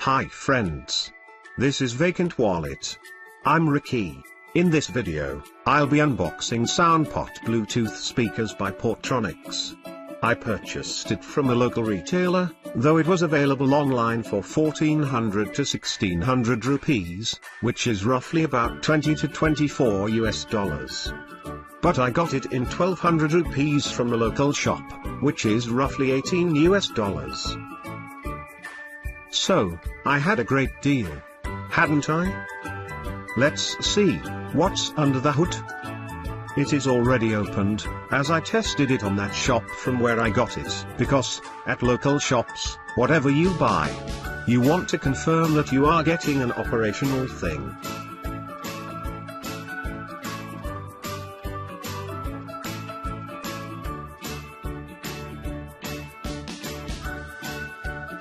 Hi friends. This is Vacant Wallet. I'm Ricky. In this video, I'll be unboxing Soundpot Bluetooth speakers by Portronics. I purchased it from a local retailer, though it was available online for 1400 to 1600 rupees, which is roughly about 20 to 24 US dollars. But I got it in 1200 rupees from the local shop, which is roughly 18 US dollars. So, I had a great deal. Hadn't I? Let's see what's under the hood. It is already opened, as I tested it on that shop from where I got it, because, at local shops, whatever you buy, you want to confirm that you are getting an operational thing.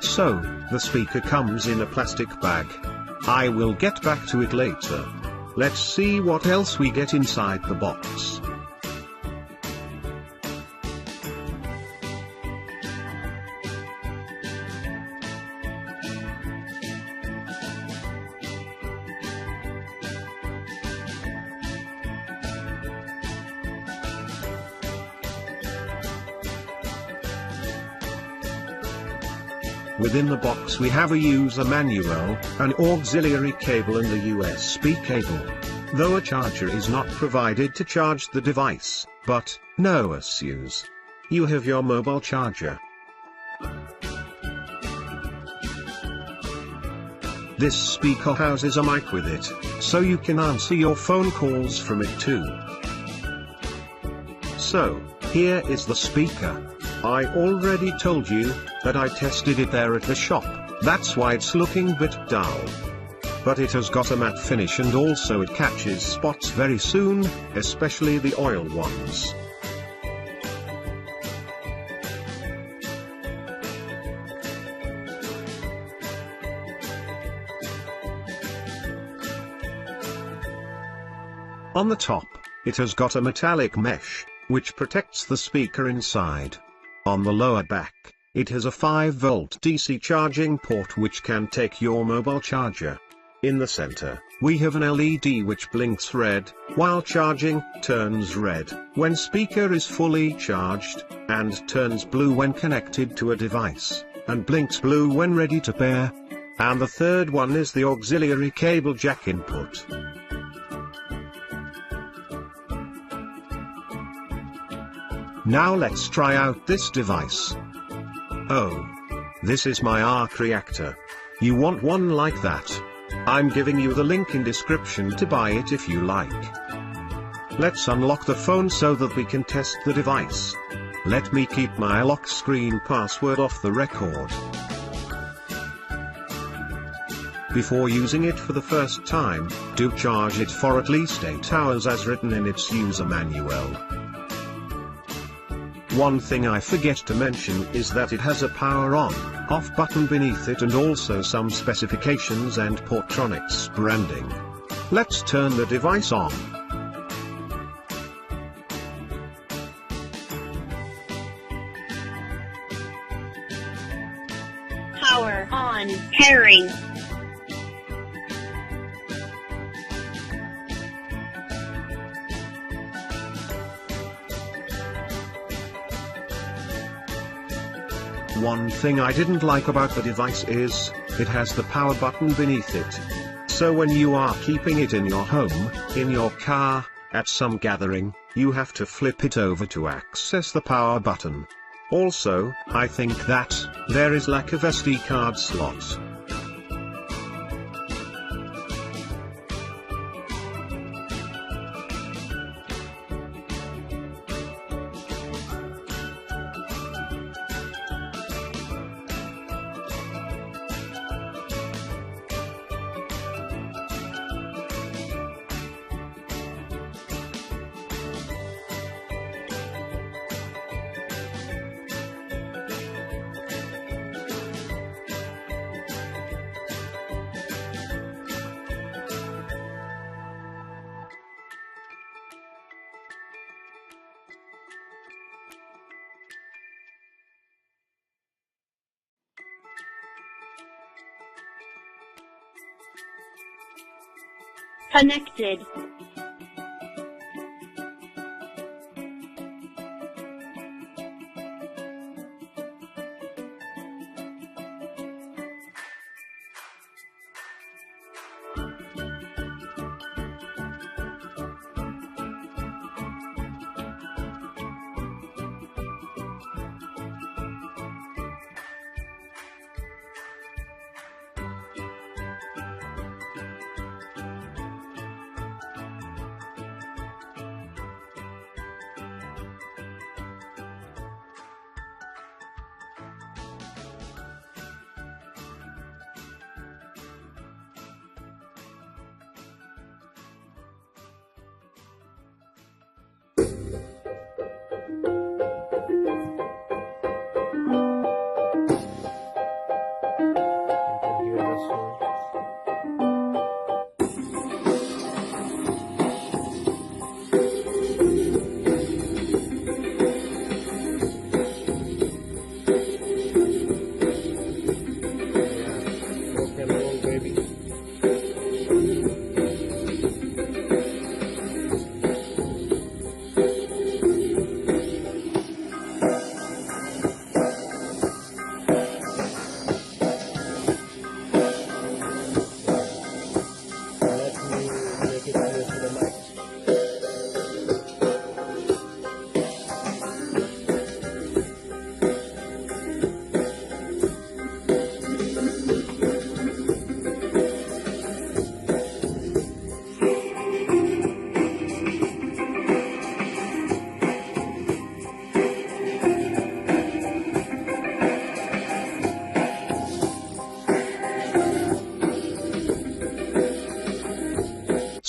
So, the speaker comes in a plastic bag. I will get back to it later. Let's see what else we get inside the box. Within the box we have a user manual, an auxiliary cable and a USB cable. Though a charger is not provided to charge the device, but, no issues. You have your mobile charger. This speaker houses a mic with it, so you can answer your phone calls from it too. So, here is the speaker. I already told you that I tested it there at the shop, that's why it's looking a bit dull. But it has got a matte finish and also it catches spots very soon, especially the oil ones. On the top, it has got a metallic mesh, which protects the speaker inside. On the lower back, it has a 5-volt DC charging port which can take your mobile charger. In the center, we have an LED which blinks red, while charging, turns red, when speaker is fully charged, and turns blue when connected to a device, and blinks blue when ready to pair. And the third one is the auxiliary cable jack input. Now let's try out this device. Oh. This is my arc reactor. You want one like that? I'm giving you the link in description to buy it if you like. Let's unlock the phone so that we can test the device. Let me keep my lock screen password off the record. Before using it for the first time, do charge it for at least 8 hours as written in its user manual. One thing I forget to mention is that it has a power on/off button beneath it and also some specifications and Portronics branding. Let's turn the device on. Power on. Pairing. One thing I didn't like about the device is, it has the power button beneath it. So when you are keeping it in your home, in your car, at some gathering, you have to flip it over to access the power button. Also, I think that, there is lack of SD card slot. Connected.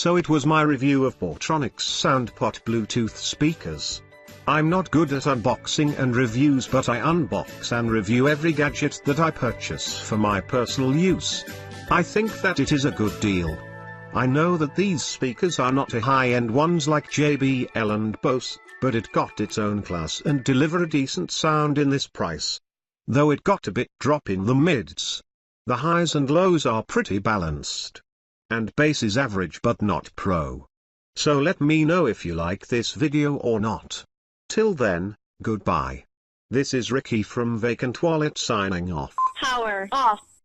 So it was my review of Portronics Soundpot Bluetooth speakers. I'm not good at unboxing and reviews, but I unbox and review every gadget that I purchase for my personal use. I think that it is a good deal. I know that these speakers are not a high-end ones like JBL and Bose, but it got its own class and deliver a decent sound in this price. Though it got a bit drop in the mids. The highs and lows are pretty balanced. And bass is average but not pro. So let me know if you like this video or not. Till then, goodbye. This is Ricky from Vacant Wallet signing off. Power off.